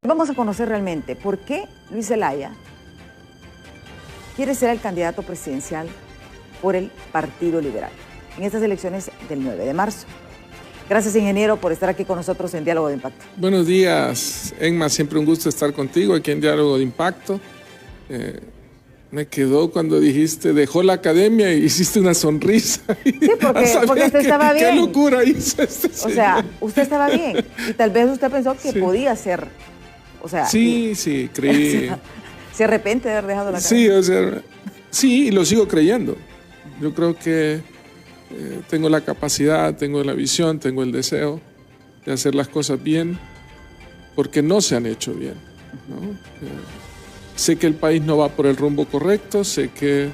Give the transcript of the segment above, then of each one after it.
Vamos a conocer realmente por qué Luis Zelaya quiere ser el candidato presidencial por el Partido Liberal en estas elecciones del 9 de marzo. Gracias, ingeniero, por estar aquí con nosotros en Diálogo de Impacto. Buenos días, Emma. Siempre un gusto estar contigo aquí en Diálogo de Impacto. Me quedó cuando dijiste, dejó la academia y hiciste una sonrisa. Sí, porque usted estaba bien. ¿Qué locura hizo este señor? O sea, usted estaba bien y tal vez usted pensó que podía ser, o sea... Sí, creí. ¿Se arrepiente de haber dejado la academia? Sí, y lo sigo creyendo. Yo creo que tengo la capacidad, tengo la visión, tengo el deseo de hacer las cosas bien, porque no se han hecho bien, ¿no? Sé que el país no va por el rumbo correcto, sé que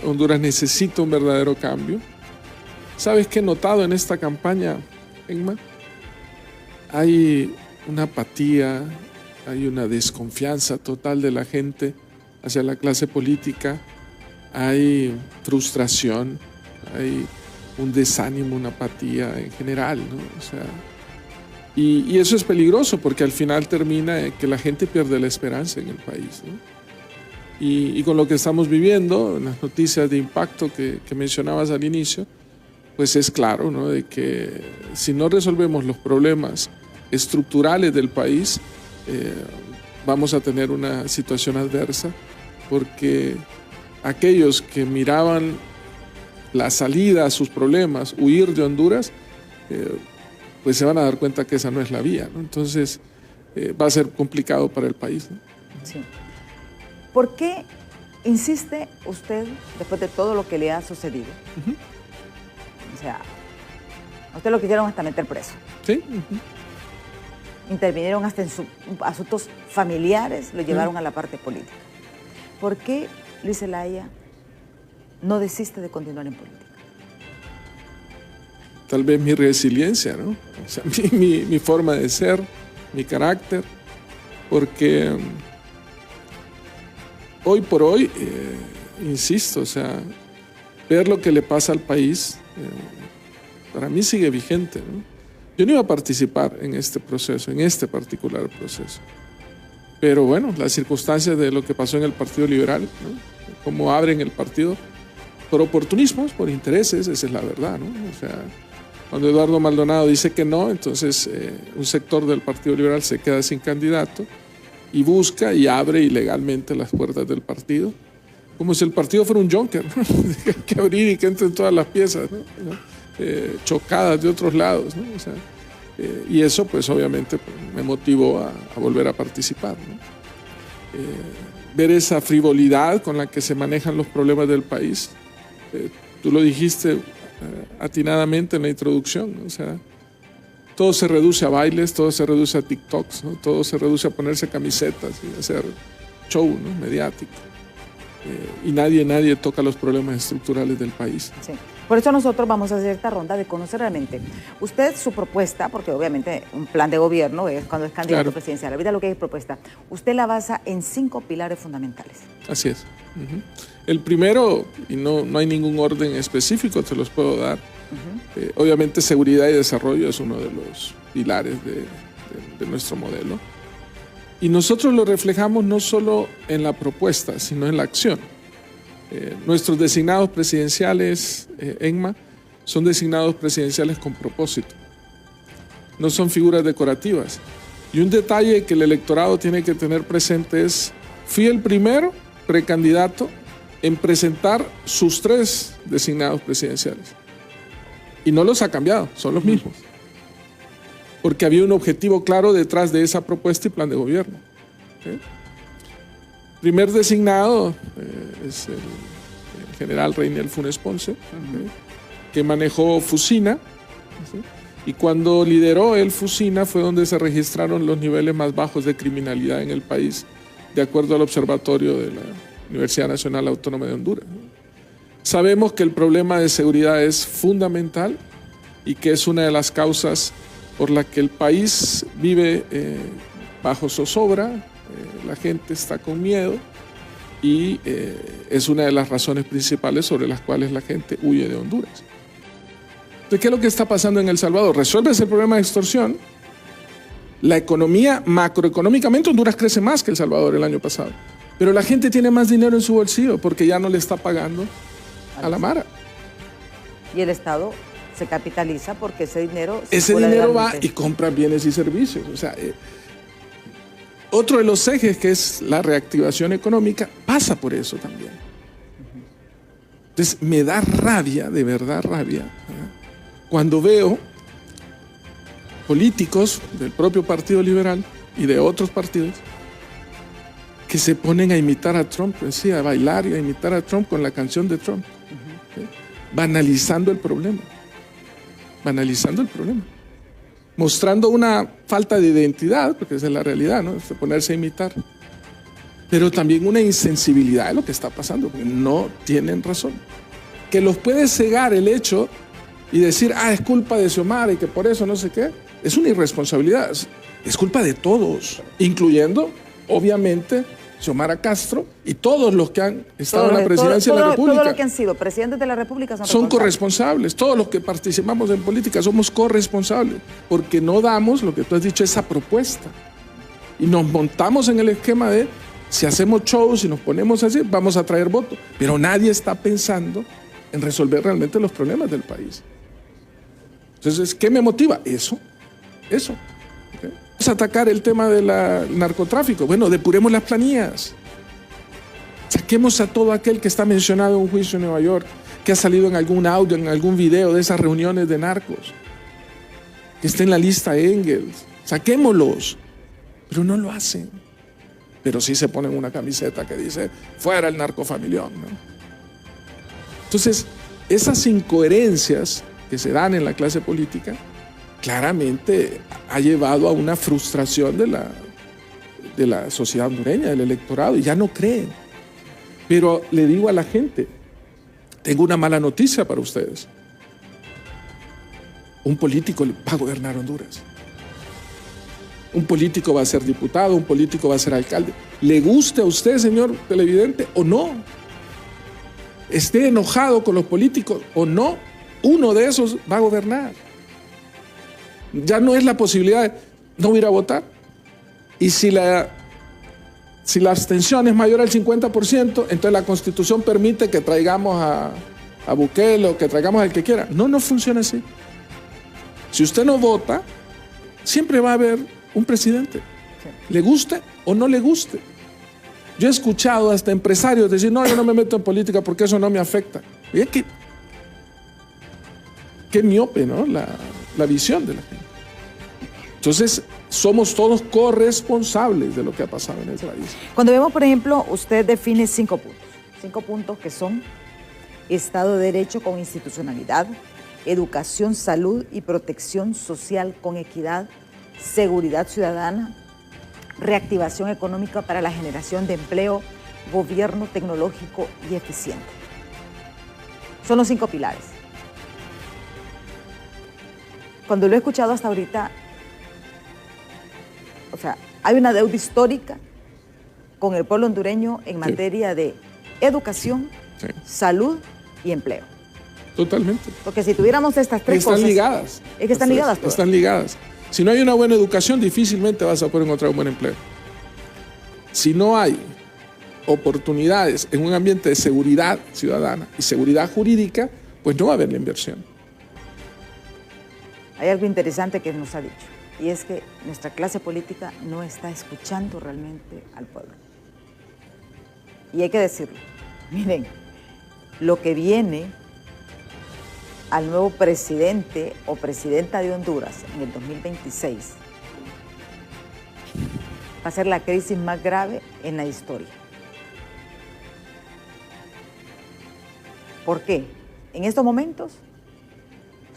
Honduras necesita un verdadero cambio. ¿Sabes qué he notado en esta campaña, Emma? Hay una apatía, hay una desconfianza total de la gente hacia la clase política, hay frustración, hay un desánimo, una apatía en general, ¿no? O sea, y eso es peligroso porque al final termina que la gente pierde la esperanza en el país, ¿no? Y con lo que estamos viviendo, en las noticias de impacto que mencionabas al inicio, pues es claro, ¿no? De que si no resolvemos los problemas estructurales del país, vamos a tener una situación adversa, porque aquellos que miraban la salida a sus problemas, huir de Honduras, pues se van a dar cuenta que esa no es la vía, ¿no? Entonces va a ser complicado para el país, ¿no? Sí. ¿Por qué insiste usted, después de todo lo que le ha sucedido? O sea, a usted lo quisieron hasta meter preso. Sí. Intervinieron hasta en sus asuntos familiares, lo llevaron a la parte política. ¿Por qué Luis Zelaya no desiste de continuar en política? Tal vez mi resiliencia, ¿no? O sea, mi forma de ser, mi carácter, porque hoy por hoy, insisto, o sea, ver lo que le pasa al país, para mí sigue vigente, ¿no? Yo no iba a participar en este proceso, en este particular proceso, pero bueno, las circunstancias de lo que pasó en el Partido Liberal, ¿no? Cómo abren el partido, por oportunismos, por intereses, esa es la verdad, ¿no? O sea, cuando Eduardo Maldonado dice que no, entonces un sector del Partido Liberal se queda sin candidato y busca y abre ilegalmente las puertas del partido, como si el partido fuera un junker, ¿no? Hay que abrir y que entren todas las piezas, ¿no? Chocadas de otros lados, ¿no? O sea, y eso pues obviamente me motivó a volver a participar, ¿no? Ver esa frivolidad con la que se manejan los problemas del país, tú lo dijiste atinadamente en la introducción, ¿no? O sea, todo se reduce a bailes, todo se reduce a TikToks, ¿no? Todo se reduce a ponerse camisetas y hacer show, ¿no? Mediático. Y nadie toca los problemas estructurales del país. Sí. Por eso nosotros vamos a hacer esta ronda de conocer realmente usted su propuesta, porque obviamente un plan de gobierno es cuando es candidato presidencial. Ahorita lo que es propuesta, usted la basa en 5 pilares fundamentales. Así es. El primero, y no hay ningún orden específico, te los puedo dar. Obviamente seguridad y desarrollo es uno de los pilares de nuestro modelo. Y nosotros lo reflejamos no solo en la propuesta, sino en la acción. Nuestros designados presidenciales, Emma, son designados presidenciales con propósito. No son figuras decorativas. Y un detalle que el electorado tiene que tener presente es, fui el primero precandidato en presentar sus 3 designados presidenciales. Y no los ha cambiado, son los mismos. Porque había un objetivo claro detrás de esa propuesta y plan de gobierno. ¿Sí? Primer designado es el general Reynel Funes Ponce, que manejó Fusina, ¿sí? Y cuando lideró el Fusina fue donde se registraron los niveles más bajos de criminalidad en el país, de acuerdo al observatorio de la Universidad Nacional Autónoma de Honduras. Sabemos que el problema de seguridad es fundamental y que es una de las causas por la que el país vive bajo zozobra, la gente está con miedo y es una de las razones principales sobre las cuales la gente huye de Honduras. Entonces, ¿qué es lo que está pasando en El Salvador? Resuelves el problema de extorsión La economía, macroeconómicamente, Honduras crece más que El Salvador el año pasado. Pero la gente tiene más dinero en su bolsillo porque ya no le está pagando a la mara. Y el Estado se capitaliza porque ese dinero... Ese dinero va y compra bienes y servicios. O sea, otro de los ejes, que es la reactivación económica, pasa por eso también. Entonces, me da rabia, de verdad rabia, cuando veo políticos del propio Partido Liberal y de otros partidos que se ponen a imitar a Trump, pues sí, a bailar y a imitar a Trump con la canción de Trump, ¿sí? Banalizando el problema, mostrando una falta de identidad, porque esa es la realidad, ¿no? Es de ponerse a imitar, pero también una insensibilidad de lo que está pasando, porque no tienen razón. Que los puede cegar el hecho y decir, es culpa de Xiomara y que por eso no sé qué, es una irresponsabilidad, es culpa de todos, incluyendo, obviamente, Xiomara Castro y todos los que han estado en la presidencia de la República. Todos los que han sido presidentes de la República son corresponsables. Todos los que participamos en política somos corresponsables, porque no damos, lo que tú has dicho, esa propuesta. Y nos montamos en el esquema de, si hacemos shows y nos ponemos así, vamos a traer votos. Pero nadie está pensando en resolver realmente los problemas del país. Entonces, ¿qué me motiva? Eso. ¿Okay? Vamos a atacar el tema del narcotráfico. Bueno, depuremos las planillas. Saquemos a todo aquel que está mencionado en un juicio en Nueva York, que ha salido en algún audio, en algún video de esas reuniones de narcos, que esté en la lista Engels. Saquémoslos. Pero no lo hacen. Pero sí se ponen una camiseta que dice, fuera el narcofamilión, ¿no? Entonces, esas incoherencias que se dan en la clase política, claramente ha llevado a una frustración de la sociedad hondureña, del electorado, y ya no creen. Pero le digo a la gente, tengo una mala noticia para ustedes. Un político va a gobernar Honduras. Un político va a ser diputado, un político va a ser alcalde. ¿Le guste a usted, señor televidente, o no? Esté enojado con los políticos o no, uno de esos va a gobernar. Ya no es la posibilidad de no ir a votar. Y si la abstención es mayor al 50%, entonces la Constitución permite que traigamos a Bukele o que traigamos al que quiera. No funciona así. Si usted no vota, siempre va a haber un presidente. Le guste o no le guste. Yo he escuchado hasta empresarios decir, no, yo no me meto en política porque eso no me afecta. Y es que, qué miope, ¿no? La visión de la gente. Entonces, somos todos corresponsables de lo que ha pasado en el país. Cuando vemos, por ejemplo, usted define 5 puntos. 5 puntos que son Estado de Derecho con institucionalidad, educación, salud y protección social con equidad, seguridad ciudadana, reactivación económica para la generación de empleo, gobierno tecnológico y eficiente. Son los 5 pilares. Cuando lo he escuchado hasta ahorita, o sea, hay una deuda histórica con el pueblo hondureño en materia de educación, salud y empleo. Totalmente. Porque si tuviéramos estas 3 cosas... Están ligadas. Es que están ligadas todas. Están ligadas. Si no hay una buena educación, difícilmente vas a poder encontrar un buen empleo. Si no hay oportunidades en un ambiente de seguridad ciudadana y seguridad jurídica, pues no va a haber la inversión. Hay algo interesante que nos ha dicho, y es que nuestra clase política no está escuchando realmente al pueblo. Y hay que decirlo. Miren, lo que viene al nuevo presidente o presidenta de Honduras en el 2026 va a ser la crisis más grave en la historia. ¿Por qué? En estos momentos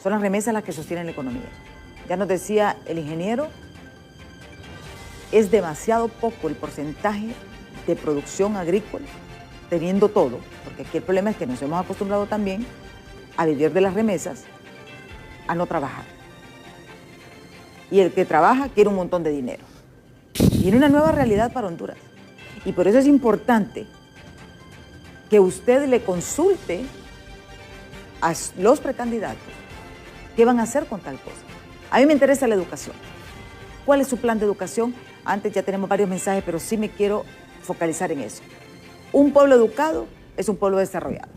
son las remesas las que sostienen la economía. Ya nos decía el ingeniero, es demasiado poco el porcentaje de producción agrícola, teniendo todo, porque aquí el problema es que nos hemos acostumbrado también a vivir de las remesas, a no trabajar. Y el que trabaja quiere un montón de dinero. Viene una nueva realidad para Honduras. Y por eso es importante que usted le consulte a los precandidatos qué van a hacer con tal cosa. A mí me interesa la educación. ¿Cuál es su plan de educación? Antes ya tenemos varios mensajes, pero sí me quiero focalizar en eso. Un pueblo educado es un pueblo desarrollado.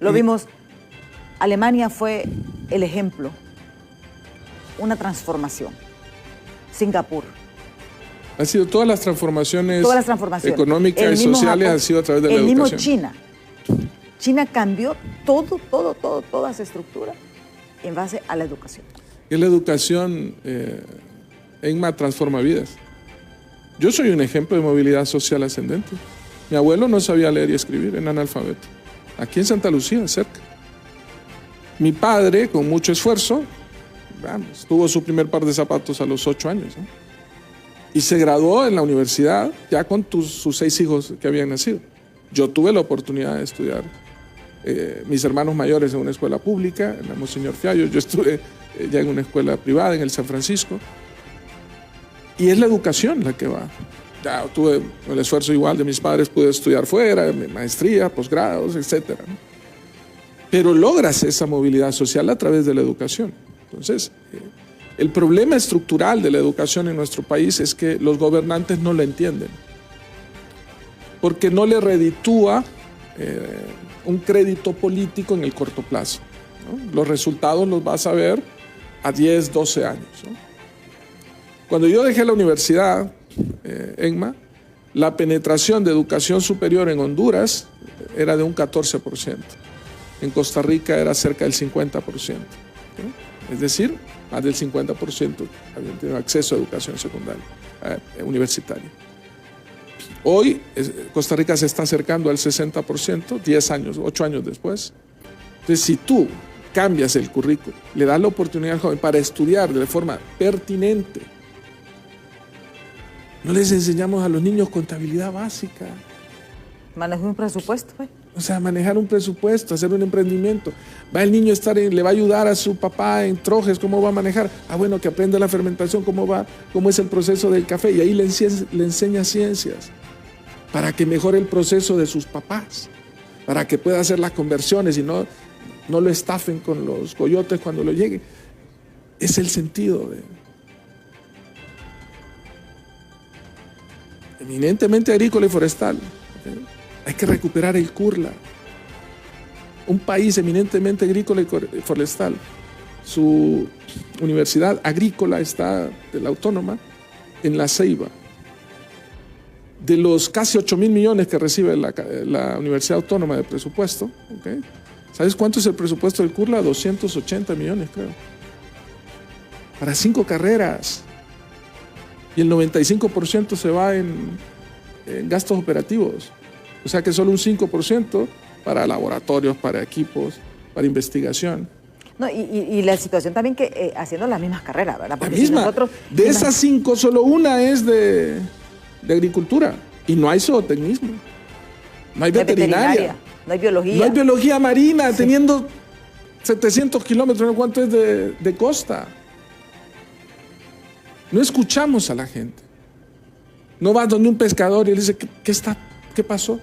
Lo vimos, Alemania fue el ejemplo, una transformación. Singapur. Han sido todas las transformaciones económicas y sociales han sido a través de la educación. El mismo China. China cambió toda su estructura en base a la educación. Y la educación, ENMA, transforma vidas. Yo soy un ejemplo de movilidad social ascendente. Mi abuelo no sabía leer y escribir, era analfabeto. Aquí en Santa Lucía, cerca. Mi padre, con mucho esfuerzo, tuvo su primer par de zapatos a los 8 años, ¿no? Y se graduó en la universidad ya con sus 6 hijos que habían nacido. Yo tuve la oportunidad de estudiar, mis hermanos mayores en una escuela pública, en la Monseñor Fiallo. Yo estuve ya en una escuela privada, en el San Francisco. Y es la educación la que va. Ya tuve el esfuerzo igual de mis padres, pude estudiar fuera, maestría, posgrados, etc. ¿no? Pero logras esa movilidad social a través de la educación. Entonces, el problema estructural de la educación en nuestro país es que los gobernantes no lo entienden. Porque no le reditúa un crédito político en el corto plazo, ¿no? Los resultados los vas a ver a 10, 12 años, ¿no? Cuando yo dejé la universidad, ENMA, la penetración de educación superior en Honduras era de un 14%. En Costa Rica era cerca del 50%. ¿no? Es decir, más del 50% habían tenido acceso a educación secundaria, universitaria. Hoy Costa Rica se está acercando al 60%, 10 años, 8 años después. Entonces, si tú cambias el currículo, le das la oportunidad al joven para estudiar de forma pertinente, no les enseñamos a los niños contabilidad básica. Manejar un presupuesto, pues. O sea, manejar un presupuesto, hacer un emprendimiento. Va el niño a estar, le va a ayudar a su papá en Trojes, ¿cómo va a manejar? Bueno, que aprenda la fermentación, cómo es el proceso del café. Y ahí le enseña ciencias para que mejore el proceso de sus papás, para que pueda hacer las conversiones y no lo estafen con los coyotes cuando lo llegue. Es el sentido eminentemente agrícola y forestal. ¿Okay? Hay que recuperar el CURLA. Un país eminentemente agrícola y forestal. Su universidad agrícola está, de la Autónoma, en La Ceiba. De los casi 8.000 millones que recibe la Universidad Autónoma de presupuesto, ¿okay? ¿Sabes cuánto es el presupuesto del CURLA? 280 millones, creo. Para 5 carreras. Y el 95% se va en gastos operativos. O sea que solo un 5% para laboratorios, para equipos, para investigación. No, y la situación también que haciendo las mismas carreras, ¿verdad? Porque la misma. De esas 5, solo una es de agricultura. Y no hay zootecnismo. No hay veterinaria. No hay biología. No hay biología marina, sí. Teniendo 700 kilómetros, ¿no? ¿Cuánto es de costa? No escuchamos a la gente. No vas donde un pescador y le dice, ¿qué pasó?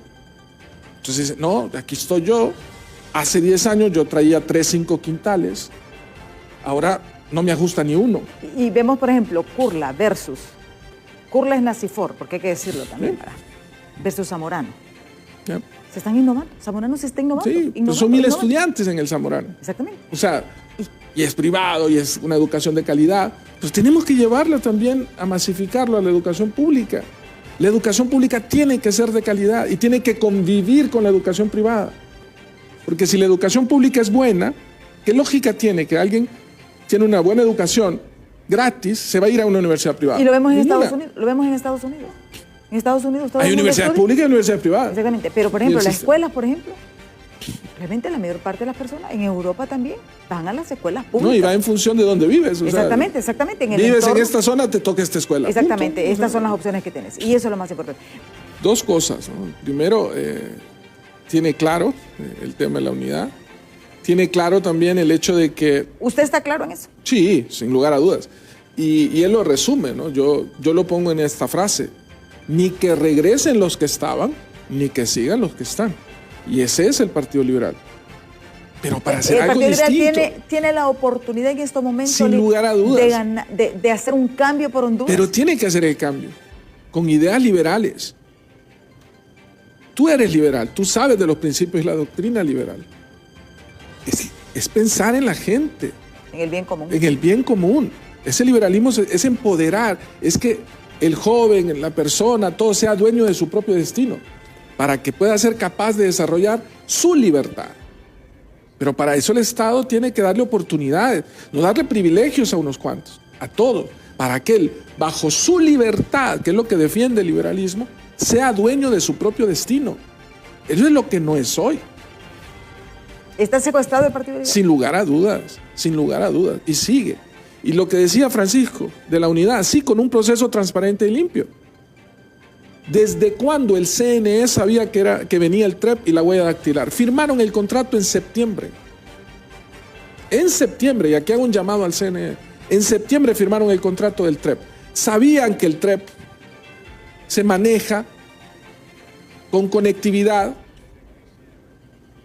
Entonces dice, no, aquí estoy yo. Hace 10 años yo traía 3, 5 quintales. Ahora no me ajusta ni uno. Y vemos, por ejemplo, CURLA versus. CURLA es Nacifor, porque hay que decirlo también, ¿verdad? Versus Zamorano. Yeah. Se están innovando. Zamorano se está innovando. Sí, pues son 1.000 estudiantes en el Zamorano. Exactamente. O sea, y es privado y es una educación de calidad. Pues tenemos que llevarlo también a masificarlo a la educación pública. La educación pública tiene que ser de calidad y tiene que convivir con la educación privada. Porque si la educación pública es buena, ¿qué lógica tiene que alguien tiene una buena educación gratis, se va a ir a una universidad privada? Y lo vemos en Estados Unidos. Lo vemos en Estados Unidos. En Estados Unidos hay universidades públicas y universidades privadas. Exactamente. Pero, por ejemplo, las escuelas, por ejemplo, realmente la mayor parte de las personas en Europa también van a las escuelas públicas. No, y va en función de dónde vives. Exactamente, exactamente. En el vives entorno, en esta zona, te toca esta escuela. Exactamente, estas son las opciones que tienes. Y eso es lo más importante. 2 cosas, ¿no? Primero, tiene claro el tema de la unidad. Tiene claro también el hecho de que... ¿Usted está claro en eso? Sí, sin lugar a dudas. Y él lo resume, ¿no? Yo lo pongo en esta frase. Ni que regresen los que estaban, ni que sigan los que están. Y ese es el Partido Liberal. Pero para hacer algo distinto. El Partido Liberal tiene la oportunidad en estos momentos, sin lugar a dudas, de hacer un cambio por Honduras. Pero tiene que hacer el cambio con ideas liberales. Tú eres liberal, tú sabes de los principios y la doctrina liberal. Es pensar en la gente. En el bien común. En el bien común. Ese liberalismo es empoderar, es que el joven, la persona, todo sea dueño de su propio destino, para que pueda ser capaz de desarrollar su libertad. Pero para eso el Estado tiene que darle oportunidades, no darle privilegios a unos cuantos, a todos, para que él, bajo su libertad, que es lo que defiende el liberalismo, sea dueño de su propio destino. Eso es lo que no es hoy. ¿Está secuestrado el Partido Liberal? Sin lugar a dudas, sin lugar a dudas. Y sigue. Y lo que decía Francisco de la unidad, sí, con un proceso transparente y limpio. ¿Desde cuándo el CNE sabía que venía el TREP y la huella dactilar? Firmaron el contrato en septiembre. En septiembre, y aquí hago un llamado al CNE, en septiembre firmaron el contrato del TREP. Sabían que el TREP se maneja con conectividad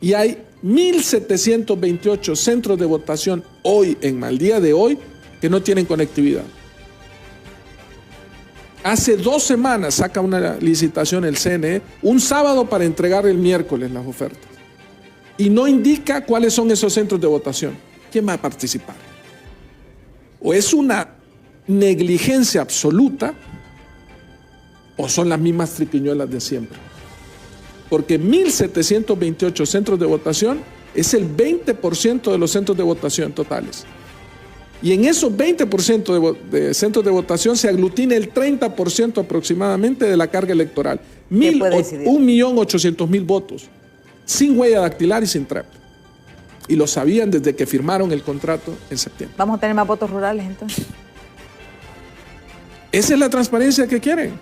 y hay 1.728 centros de votación hoy, al día de hoy, que no tienen conectividad. Hace 2 semanas saca una licitación el CNE, un sábado para entregar el miércoles las ofertas. Y no indica cuáles son esos centros de votación. ¿Quién va a participar? O es una negligencia absoluta, o son las mismas triquiñuelas de siempre. Porque 1.728 centros de votación es el 20% de los centros de votación totales. Y en esos 20% de centros de votación se aglutina el 30% aproximadamente de la carga electoral. 1.800.000 votos, sin huella dactilar y sin TREP. Y lo sabían desde que firmaron el contrato en septiembre. ¿Vamos a tener más votos rurales entonces? Esa es la transparencia que quieren.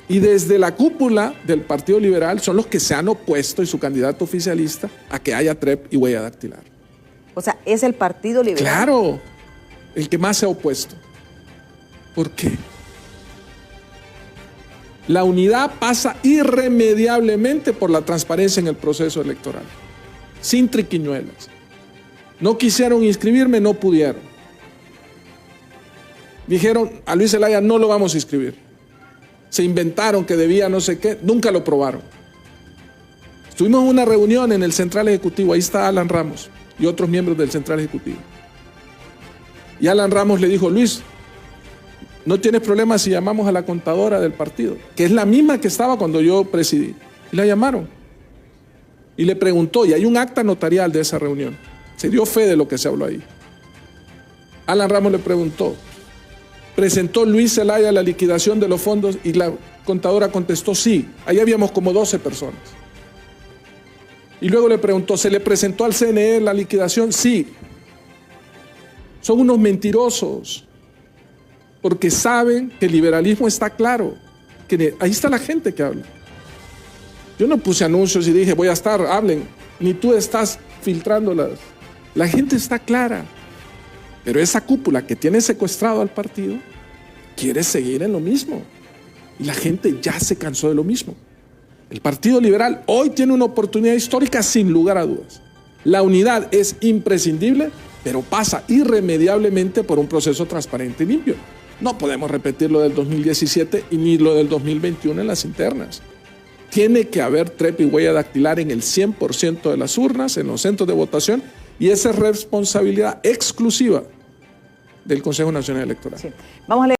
Y desde la cúpula del Partido Liberal son los que se han opuesto, y su candidato oficialista, a que haya TREP y huella dactilar. O sea, es el Partido Liberal. Claro, el que más se ha opuesto. ¿Por qué? La unidad pasa irremediablemente por la transparencia en el proceso electoral, sin triquiñuelas. No quisieron inscribirme, no pudieron. Dijeron, a Luis Zelaya no lo vamos a inscribir. Se inventaron que debía no sé qué, nunca lo probaron. Estuvimos en una reunión en el Central Ejecutivo, ahí está Alan Ramos y otros miembros del Central Ejecutivo. Y Alan Ramos le dijo, Luis, no tienes problema si llamamos a la contadora del partido, que es la misma que estaba cuando yo presidí. Y la llamaron. Y le preguntó, y hay un acta notarial de esa reunión. Se dio fe de lo que se habló ahí. Alan Ramos le preguntó, ¿presentó Luis Zelaya la liquidación de los fondos? Y la contadora contestó, sí. Ahí habíamos como 12 personas. Y luego le preguntó, ¿se le presentó al CNE la liquidación? Sí. Son unos mentirosos, porque saben que el liberalismo está claro, que ahí está la gente que habla. Yo no puse anuncios y dije, voy a estar, hablen, ni tú estás filtrándolas. La gente está clara, pero esa cúpula que tiene secuestrado al partido quiere seguir en lo mismo. Y la gente ya se cansó de lo mismo. El Partido Liberal hoy tiene una oportunidad histórica sin lugar a dudas. La unidad es imprescindible, pero pasa irremediablemente por un proceso transparente y limpio. No podemos repetir lo del 2017 y ni lo del 2021 en las internas. Tiene que haber TREP y huella dactilar en el 100% de las urnas, en los centros de votación, y esa es responsabilidad exclusiva del Consejo Nacional Electoral. Sí. Vamos a leer